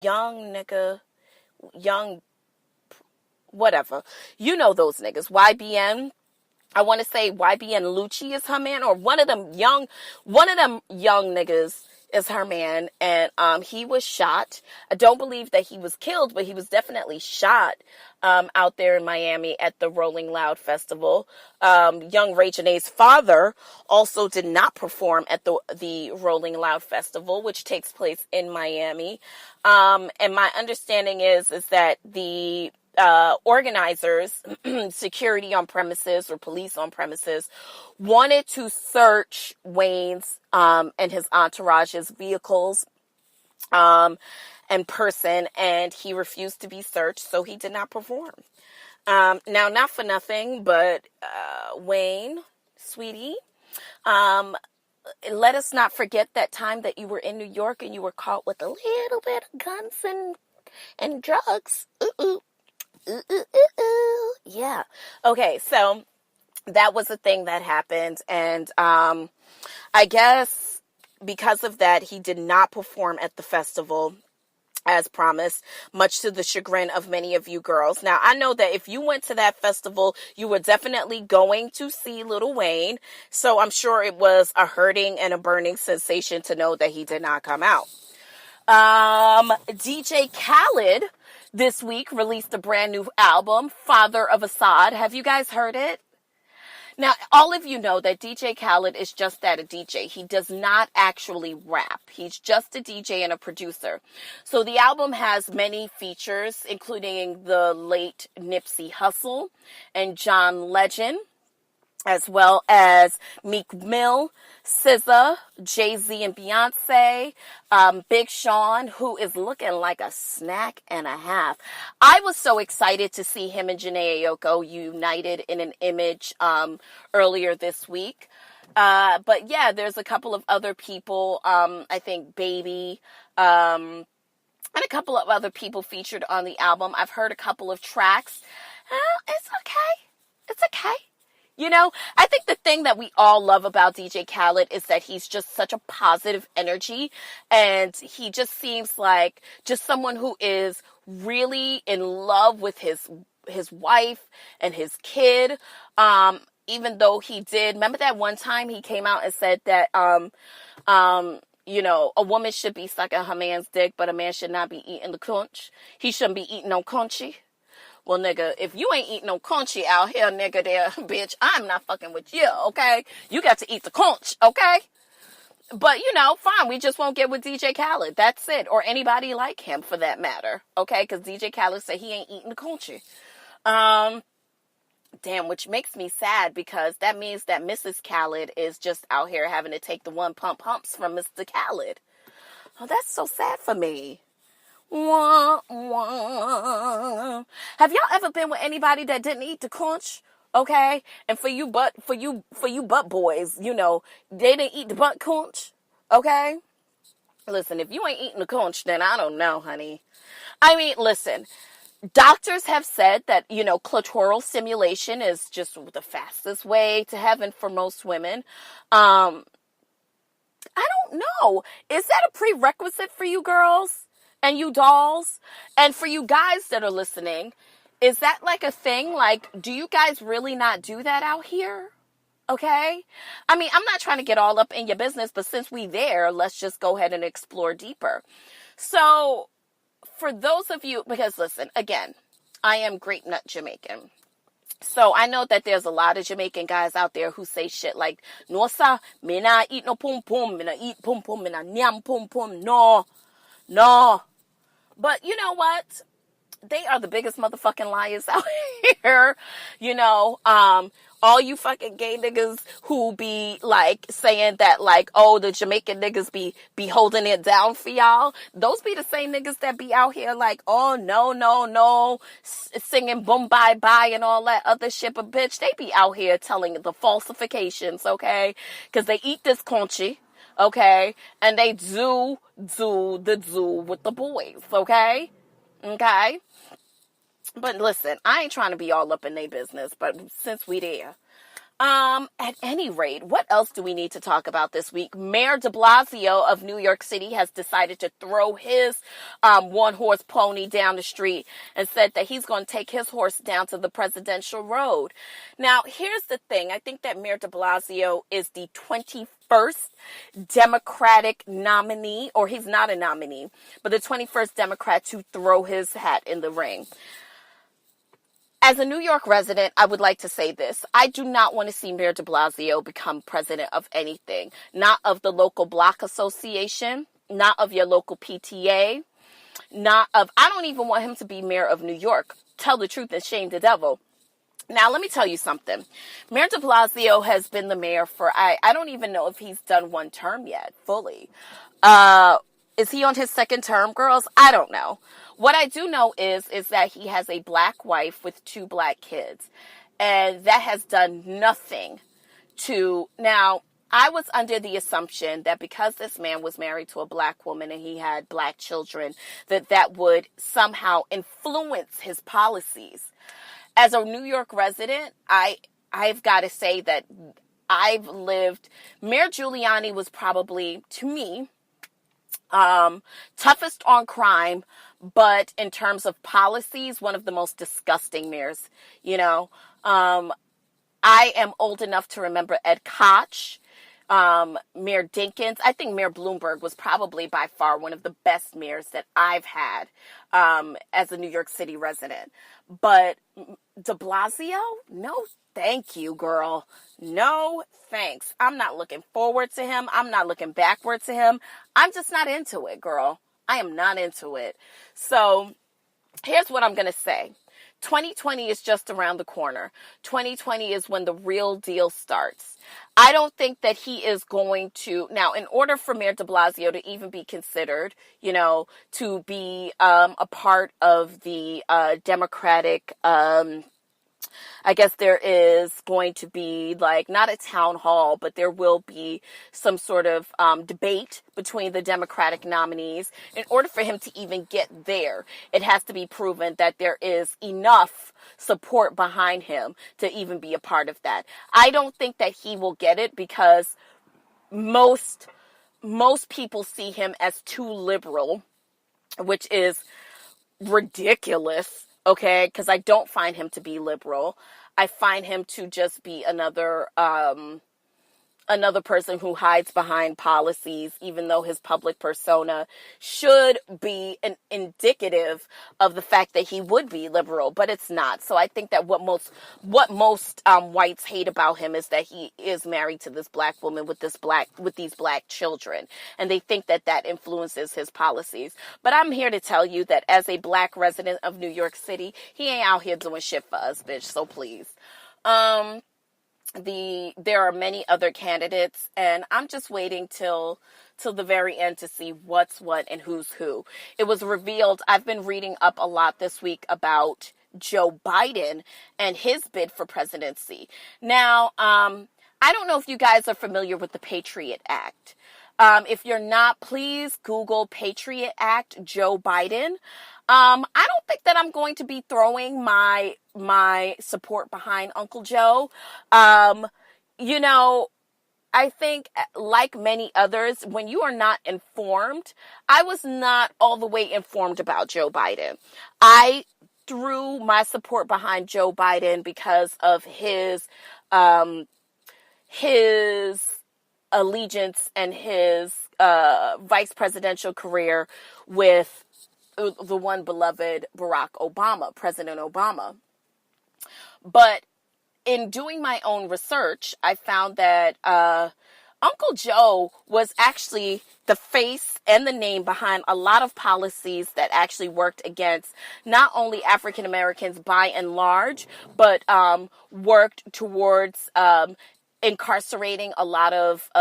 young nigga, young, whatever. You know those niggas. YBN. I want to say YBN Lucci is her man, or one of them young niggas is her man, and he was shot. I don't believe that he was killed, but he was definitely shot out there in Miami at the Rolling Loud Festival. Young Ray Janae's father also did not perform at the Rolling Loud Festival, which takes place in Miami. And my understanding is that the organizers, security on premises or police on premises, wanted to search Wayne's and his entourage's vehicles and person, and he refused to be searched, so he did not perform. Now, not for nothing, but Wayne, sweetie, let us not forget that time that you were in New York and you were caught with a little bit of guns and drugs. Yeah. Okay, so that was a thing that happened, and I guess because of that, he did not perform at the festival as promised, much to the chagrin of many of you girls. Now, I know that if you went to that festival, you were definitely going to see Lil Wayne, so I'm sure it was a hurting and a burning sensation to know that he did not come out. DJ Khaled this week released a brand new album, Father of Assad. Have you guys heard it? Now, all of you know that DJ Khaled is just that, a DJ. He does not actually rap. He's just a DJ and a producer. So the album has many features, including the late Nipsey Hussle and John Legend, as well as Meek Mill, SZA, Jay-Z and Beyonce, Big Sean, who is looking like a snack and a half. I was so excited to see him and Jhené Aiko united in an image earlier this week. But yeah, there's a couple of other people, I think Baby, and a couple of other people featured on the album. I've heard a couple of tracks. It's okay. It's okay. You know, I think the thing that we all love about DJ Khaled is that he's just such a positive energy, and he just seems like just someone who is really in love with his wife and his kid. Even though he did, remember that one time he came out and said that, you know, a woman should be sucking her man's dick, but a man should not be eating the conch. He shouldn't be eating no conchy. Well, nigga, if you ain't eating no conchi out here, nigga, there, bitch, I'm not fucking with you, okay? You got to eat the conch, okay? But, you know, fine, we just won't get with DJ Khaled. That's it. Or anybody like him, for that matter, okay? Because DJ Khaled said he ain't eating the conchi. Damn, which makes me sad, because that means that Mrs. Khaled is just out here having to take the one pump humps from Mr. Khaled. Oh, that's so sad for me. Wah, wah. Have y'all ever been with anybody that didn't eat the conch? Okay, and for you butt boys, you know, they didn't eat the butt conch. Okay, listen, if you ain't eating the conch, then I don't know, honey. I mean, listen, doctors have said that, you know, clitoral stimulation is just the fastest way to heaven for most women. I don't know. Is that a prerequisite for you girls? And you dolls, and for you guys that are listening, is that like a thing? Like, do you guys really not do that out here? Okay? I mean, I'm not trying to get all up in your business, but since we there, let's just go ahead and explore deeper. So, for those of you, because listen, again, I am grape nut Jamaican. So I know that there's a lot of Jamaican guys out there who say shit like, no sir, me nah eat no pum pum, me nah eat pum pum, me nah nyam pum pum, no. But you know what? They are the biggest motherfucking liars out here. You know, all you fucking gay niggas who be like saying that like, oh, the Jamaican niggas be holding it down for y'all. Those be the same niggas that be out here like, oh, no, singing boom bye bye and all that other shit. But bitch, they be out here telling the falsifications, okay? Because they eat this conchi. Okay, and they do with the boys, okay? Okay? But listen, I ain't trying to be all up in their business, but since we there, At any rate, what else do we need to talk about this week? Mayor de Blasio of New York City has decided to throw his one-horse pony down the street and said that he's going to take his horse down to the presidential road. Now, here's the thing. I think that Mayor de Blasio is the 21st Democratic nominee, or he's not a nominee, but the 21st Democrat to throw his hat in the ring. As a New York resident, I would like to say this. I do not want to see Mayor de Blasio become president of anything. Not of the local block association, not of your local PTA, I don't even want him to be mayor of New York. Tell the truth and shame the devil. Now, let me tell you something. Mayor de Blasio has been the mayor for, I don't even know if he's done one term yet, fully. Is he on his second term, girls? I don't know. What I do know is that he has a black wife with 2 black kids. And that has done nothing to... Now, I was under the assumption that because this man was married to a black woman and he had black children, that would somehow influence his policies. As a New York resident, I've got to say that I've lived... Mayor Giuliani was probably, to me, toughest on crime, but in terms of policies, one of the most disgusting mayors. I am old enough to remember Ed Koch, Mayor Dinkins. I think Mayor Bloomberg was probably by far one of the best mayors that I've had as a New York City resident. But de Blasio? No, thank you, girl. No, thanks. I'm not looking forward to him. I'm not looking backward to him. I'm just not into it, girl. I am not into it. So here's what I'm going to say. 2020 is just around the corner. 2020 is when the real deal starts. I don't think that he is going to... Now, in order for Mayor de Blasio to even be considered, to be a part of the Democratic... I guess there is going to be not a town hall, but there will be some sort of debate between the Democratic nominees. In order for him to even get there, it has to be proven that there is enough support behind him to even be a part of that. I don't think that he will get it because most people see him as too liberal, which is ridiculous. Okay, because I don't find him to be liberal. I find him to just be another person who hides behind policies, even though his public persona should be indicative of the fact that he would be liberal, but it's not. So I think that what most whites hate about him is that he is married to this black woman with these black children, and they think that influences his policies. But I'm here to tell you that as a black resident of New York City, he ain't out here doing shit for us, bitch. So please. There are many other candidates, and I'm just waiting till the very end to see what's what and who's who. It was revealed, I've been reading up a lot this week about Joe Biden and his bid for presidency. Now, I don't know if you guys are familiar with the Patriot Act. If you're not, please Google Patriot Act Joe Biden. I don't think that I'm going to be throwing my support behind Uncle Joe. I think, like many others, when you are not informed, I was not all the way informed about Joe Biden. I threw my support behind Joe Biden because of his allegiance and his vice presidential career with the one beloved Barack Obama, President Obama. But in doing my own research, I found that Uncle Joe was actually the face and the name behind a lot of policies that actually worked against not only African Americans by and large, but worked towards incarcerating a lot of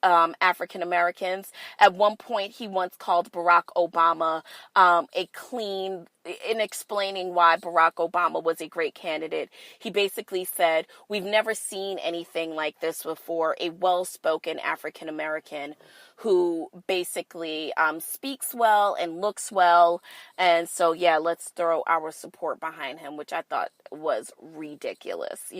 African Americans. At one point, he once called Barack Obama in explaining why Barack Obama was a great candidate. He basically said, "We've never seen anything like this before, a well-spoken African American who basically speaks well and looks well. And so, yeah, let's throw our support behind him," which I thought was ridiculous,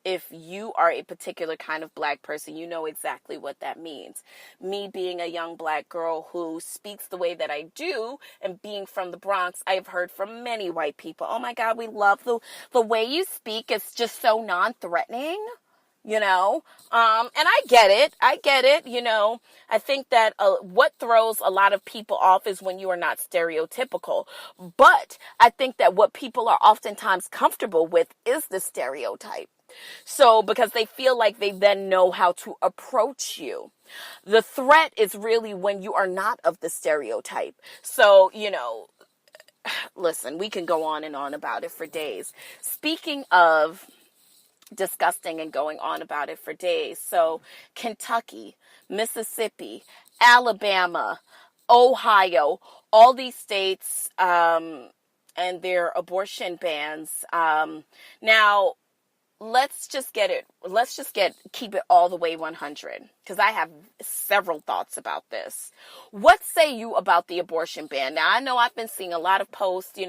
if you are a particular kind of Black person, you know exactly what that means. Me being a young Black girl who speaks the way that I do, and being from the Bronx, I've heard from many white people, oh my God, we love the way you speak. It's just so non-threatening. And I get it. I think that what throws a lot of people off is when you are not stereotypical. But I think that what people are oftentimes comfortable with is the stereotype. So, because they feel like they then know how to approach you. The threat is really when you are not of the stereotype. So, listen, we can go on and on about it for days. Speaking of disgusting and going on about it for days. So Kentucky, Mississippi, Alabama, Ohio, all these states and their abortion bans. Now, keep it all the way 100, because I have several thoughts about this. What say you about the abortion ban? Now, I know I've been seeing a lot of posts,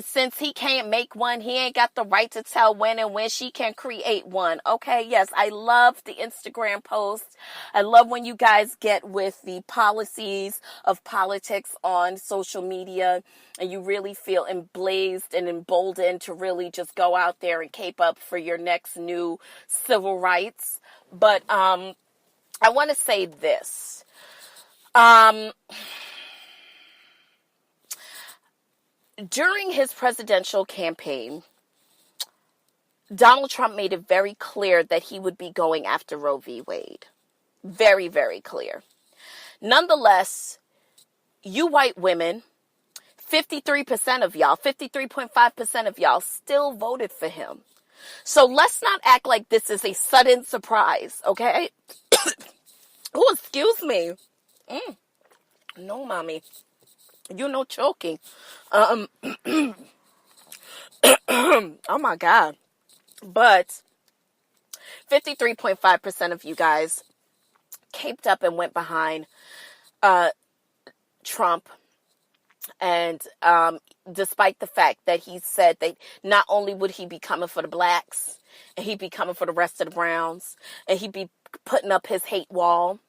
since he can't make one, he ain't got the right to tell when and when she can create one. Okay, yes, I love the Instagram posts. I love when you guys get with the policies of politics on social media and you really feel emblazed and emboldened to really just go out there and cape up for your next new civil rights. But I want to say this. During his presidential campaign, Donald Trump made it very clear that he would be going after Roe v. Wade. Very, very clear. Nonetheless, you white women, 53% of y'all, 53.5% of y'all still voted for him. So let's not act like this is a sudden surprise, okay? Oh, excuse me. No, mommy. Choking. Oh my God. But 53.5% of you guys caped up and went behind Trump. And despite the fact that he said that not only would he be coming for the blacks, and he'd be coming for the rest of the browns, and he'd be putting up his hate wall,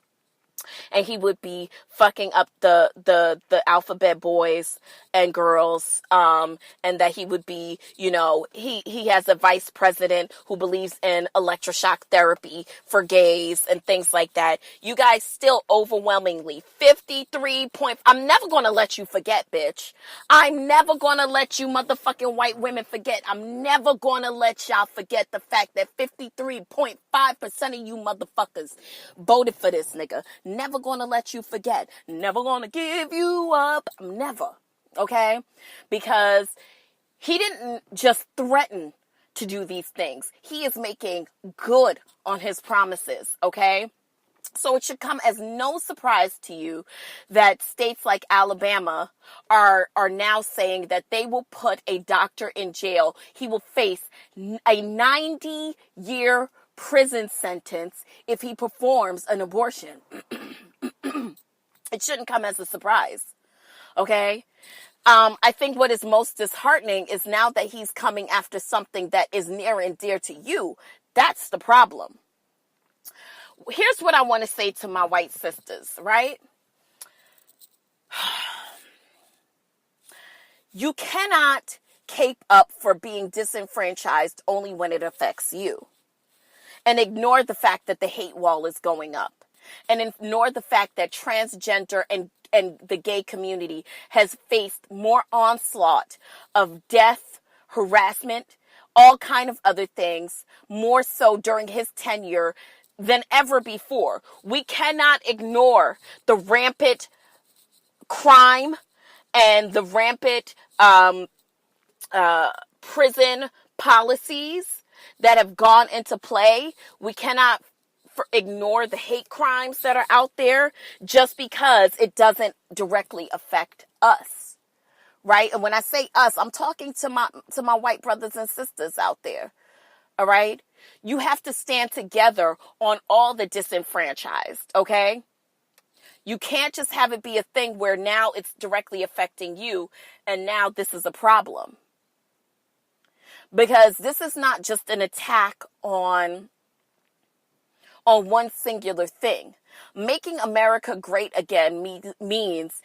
and he would be fucking up the alphabet boys and girls, and that he would be, he has a vice president who believes in electroshock therapy for gays and things like that. You guys still overwhelmingly, 53 point, I'm never going to let you forget, bitch. I'm never going to let you motherfucking white women forget. I'm never going to let y'all forget the fact that 53.5% of you motherfuckers voted for this nigga. Never gonna let you forget. Never gonna give you up. Never. Okay? Because he didn't just threaten to do these things. He is making good on his promises. Okay? So it should come as no surprise to you that states like Alabama are now saying that they will put a doctor in jail. He will face a 90-year prison sentence if he performs an abortion. It shouldn't come as a surprise. Okay? I think what is most disheartening is now that he's coming after something that is near and dear to you. That's the problem. Here's what I want to say to my white sisters, right? You cannot cape up for being disenfranchised only when it affects you. And ignore the fact that the hate wall is going up. And ignore the fact that transgender and the gay community has faced more onslaught of death, harassment, all kind of other things, more so during his tenure than ever before. We cannot ignore the rampant crime and the rampant prison policies that have gone into play. We cannot ignore the hate crimes that are out there just because it doesn't directly affect us, right? And when I say us, I'm talking to my white brothers and sisters out there, all right? You have to stand together on all the disenfranchised, okay? You can't just have it be a thing where now it's directly affecting you and now this is a problem. Because this is not just an attack on one singular thing. Making America great again means